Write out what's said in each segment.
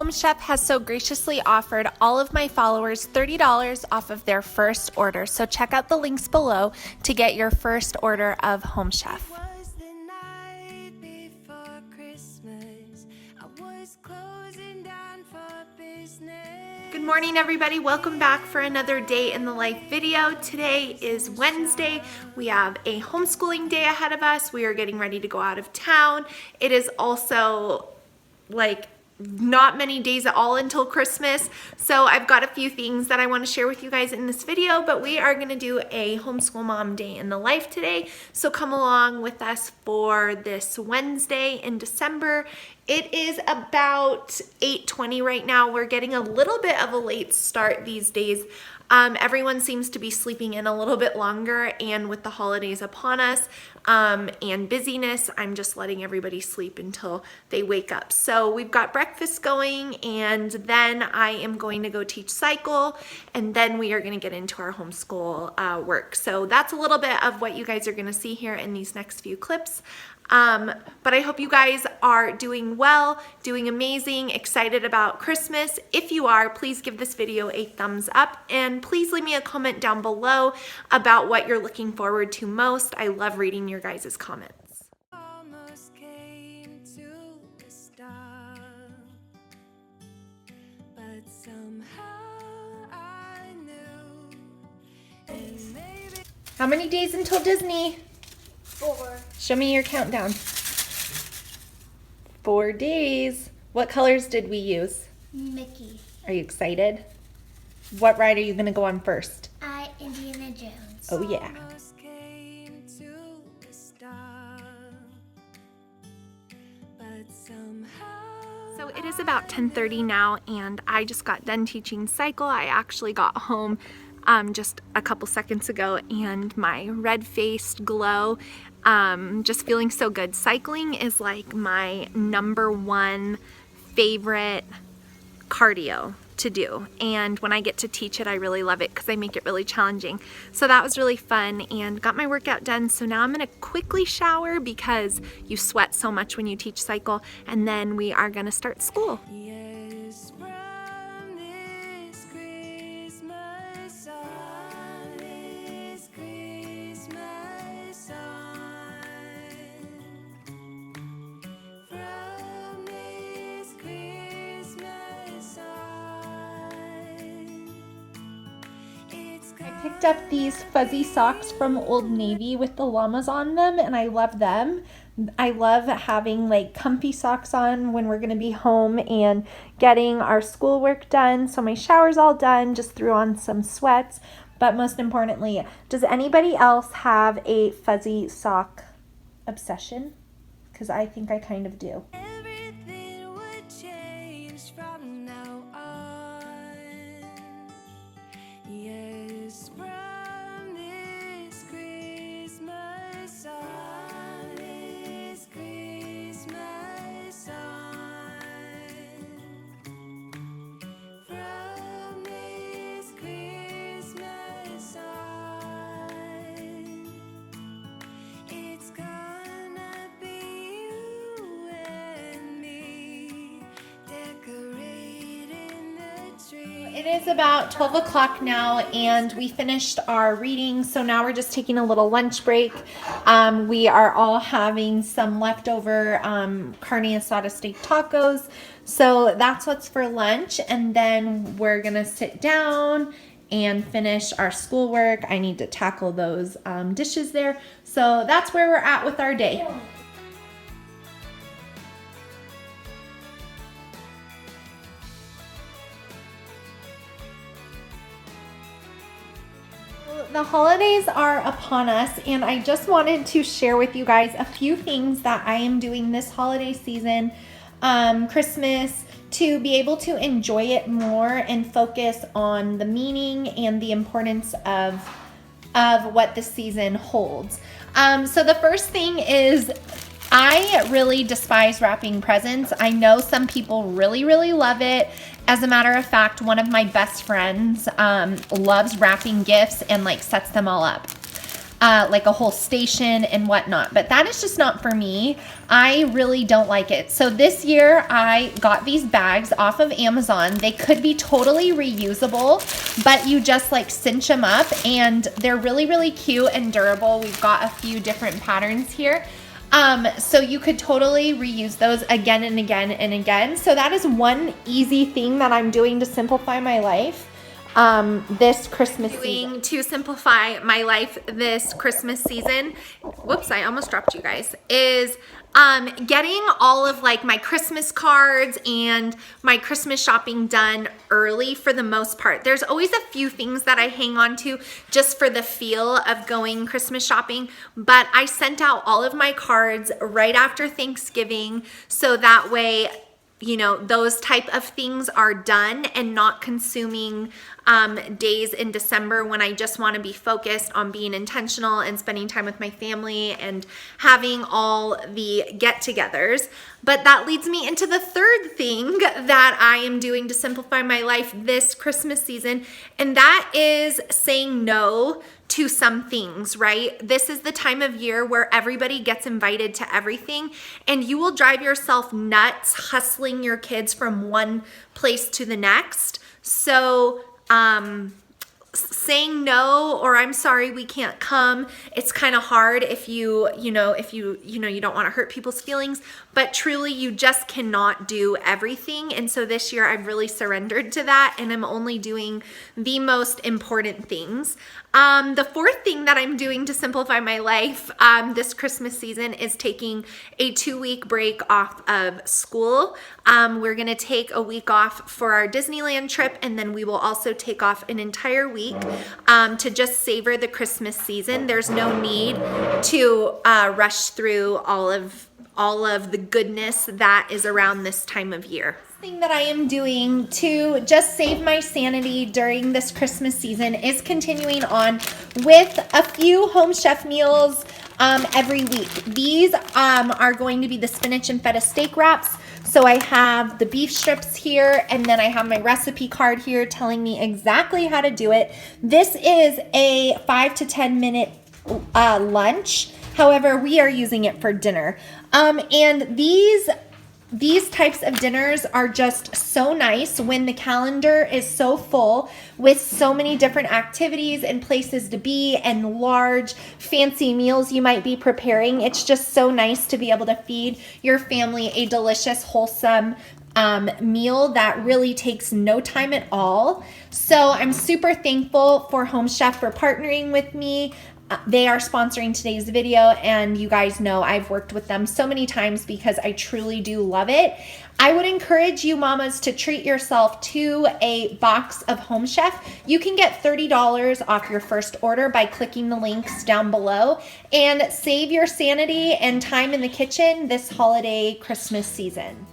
Home Chef has so graciously offered all of my followers $30 off of their first order. So check out the links below to get your first order of Home Chef. Good morning, everybody. Welcome back for another day in the life video. Today is Wednesday. We have a homeschooling day ahead of us. We are getting ready to go out of town. It is also like not many days at all until Christmas. So I've got a few things that I want to share with you guys in this video, but we are going to do a homeschool mom day in the life today. So come along with us for this Wednesday in December. It is about 8:20 right now. We're getting a little bit of a late start these days. Everyone seems to be sleeping in a little bit longer, and with the holidays upon us and busyness, I'm just letting everybody sleep until they wake up. So we've got breakfast going, and then I am going to go teach cycle, and then we are going to get into our homeschool work. So that's a little bit of what you guys are going to see here in these next few clips. But I hope you guys are doing well, doing amazing, excited about Christmas. If you are, please give this video a thumbs up and please leave me a comment down below about what you're looking forward to most. I love reading your guys' comments. Almost came to a stop, but somehow I knew, and maybe. How many days until Disney? 4. Show me your countdown. 4 days. What colors did we use? Mickey. Are you excited? What ride are you going to go on first? Indiana Jones. Oh yeah. Almost came to a stop, but somehow. So it is about 10:30 now, and I just got done teaching cycle. I actually got home just a couple seconds ago, and my red-faced glow, just feeling so good. Cycling is like my #1 favorite cardio to do, and when I get to teach it, I really love it because I make it really challenging. So that was really fun and got my workout done. So now I'm gonna quickly shower because you sweat so much when you teach cycle, and then we are gonna start school. Yes, from this Christmas on, this Christmas on, from this Christmas on, it's I picked up these fuzzy socks from Old Navy with the llamas on them, and I love them. I love having like comfy socks on when we're gonna be home and getting our schoolwork done. So my shower's all done, just threw on some sweats. But most importantly, does anybody else have a fuzzy sock obsession? Because I think I kind of do. everything would change from now on. Yes, from this Christmas on, this Christmas on, from this Christmas on, it's gonna be you and me decorating the tree. It is about 12 o'clock now, and we finished our reading, so now we're just taking a little lunch break. We are all having some leftover carne asada steak tacos, so that's what's for lunch, and then we're gonna sit down and finish our schoolwork. I need to tackle those dishes there, so that's where we're at with our day. The holidays are upon us, and I just wanted to share with you guys a few things that I am doing this holiday season, Christmas, to be able to enjoy it more and focus on the meaning and the importance of what the season holds. So the first thing is, I really despise wrapping presents. I know some people really, really love it. As a matter of fact, one of my best friends loves wrapping gifts and like sets them all up. like a whole station and whatnot, but that is just not for me. I really don't like it. So this year I got these bags off of Amazon. They could be totally reusable, but you just like cinch them up and they're really, really cute and durable. We've got a few different patterns here. So you could totally reuse those again and again and again. So that is one easy thing that I'm doing to simplify my life. This Christmas season. To simplify my life this Christmas season, whoops, I almost dropped you guys, is getting all of like my Christmas cards and my Christmas shopping done early for the most part. There's always a few things that I hang on to just for the feel of going Christmas shopping, but I sent out all of my cards right after Thanksgiving so that way, you know, those type of things are done and not consuming days in December when I just want to be focused on being intentional and spending time with my family and having all the get-togethers. But that leads me into the third thing that I am doing to simplify my life this Christmas season, and that is saying no to some things, right? This is the time of year where everybody gets invited to everything, and you will drive yourself nuts hustling your kids from one place to the next. So, saying no, or I'm sorry, we can't come. It's kind of hard if you don't want to hurt people's feelings, but truly you just cannot do everything. And so this year I've really surrendered to that and I'm only doing the most important things. The fourth thing that I'm doing to simplify my life this Christmas season is taking a 2-week break off of school. We're gonna take a week off for our Disneyland trip, and then we will also take off an entire week to just savor the Christmas season. There's no need to rush through all of the goodness that is around this time of year. Thing that I am doing to just save my sanity during this Christmas season is continuing on with a few Home Chef meals every week. These are going to be the spinach and feta steak wraps. So I have the beef strips here, and then I have my recipe card here telling me exactly how to do it. This is a 5 to 10 minute lunch. However, we are using it for dinner. And these types of dinners are just so nice when the calendar is so full with so many different activities and places to be and large fancy meals you might be preparing. It's just so nice to be able to feed your family a delicious, wholesome meal that really takes no time at all. So I'm super thankful for Home Chef for partnering with me. They are sponsoring today's video, and you guys know I've worked with them so many times because I truly do love it. I would encourage you mamas to treat yourself to a box of Home Chef. You can get $30 off your first order by clicking the links down below and save your sanity and time in the kitchen this holiday Christmas season.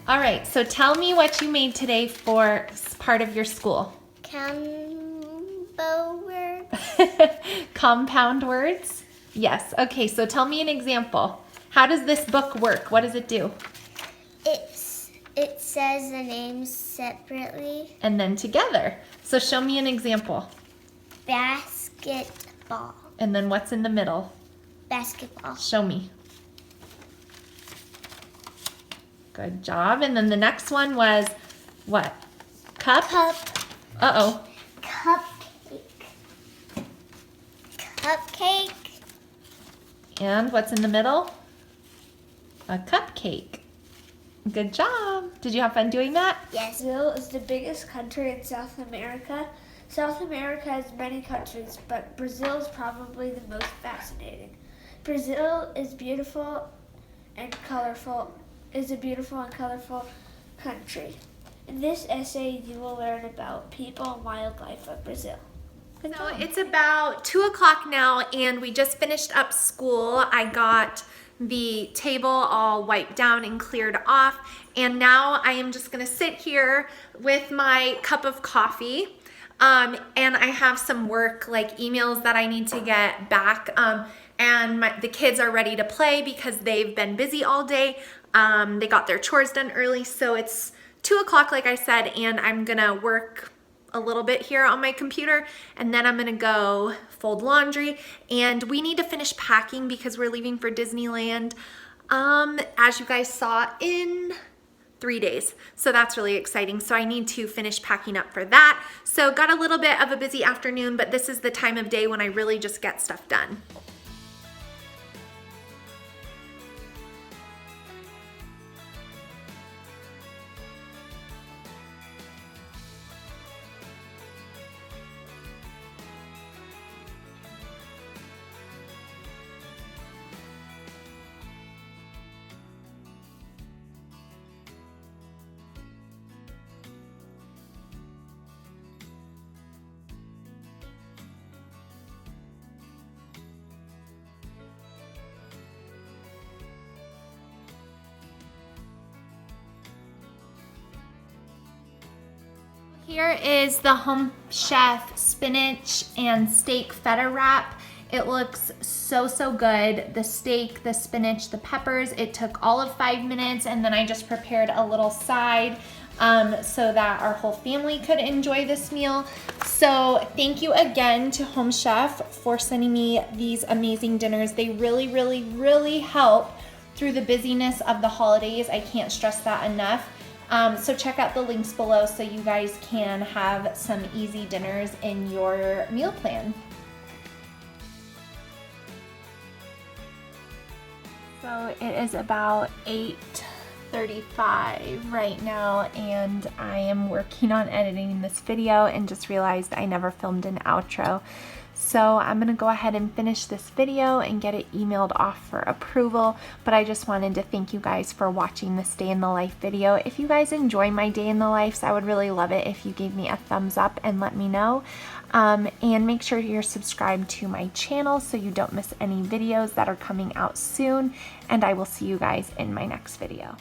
All right, so tell me what you made today for part of your school. Combo words. Compound words? Yes. Okay, so tell me an example. How does this book work? What does it do? It says the names separately. And then together. So show me an example. Basketball. And then what's in the middle? Basketball. Show me. Good job. And then the next one was what? Cup? Cup. Uh-oh. Cupcake. Cupcake. And what's in the middle? A cupcake. Good job. Did you have fun doing that? Yes. Brazil is the biggest country in South America. South America has many countries, but Brazil is probably the most fascinating. Brazil is beautiful and colorful. Is a beautiful and colorful country. In this essay, you will learn about people and wildlife of Brazil. So it's about 2 o'clock now, and we just finished up school. I got the table all wiped down and cleared off, and now I am just gonna sit here with my cup of coffee. And I have some work, like emails that I need to get back, and the kids are ready to play because they've been busy all day. They got their chores done early, so it's 2 o'clock like I said, and I'm gonna work a little bit here on my computer, and then I'm gonna go fold laundry, and we need to finish packing because we're leaving for Disneyland, as you guys saw, in 3 days. So that's really exciting. So I need to finish packing up for that. So got a little bit of a busy afternoon, but this is the time of day when I really just get stuff done. Here is the Home Chef spinach and steak feta wrap. It looks so good. The steak, the spinach, the peppers, it took all of 5 minutes, and then I just prepared a little side so that our whole family could enjoy this meal. So thank you again to Home Chef for sending me these amazing dinners. They really help through the busyness of the holidays. I can't stress that enough. So check out the links below so you guys can have some easy dinners in your meal plan. So it is about 8:35 right now, and I am working on editing this video and just realized I never filmed an outro. So I'm gonna go ahead and finish this video and get it emailed off for approval, but I just wanted to thank you guys for watching this day in the life video. If you guys enjoy my day in the lives, I would really love it if you gave me a thumbs up and let me know. And make sure you're subscribed to my channel so you don't miss any videos that are coming out soon, and I will see you guys in my next video.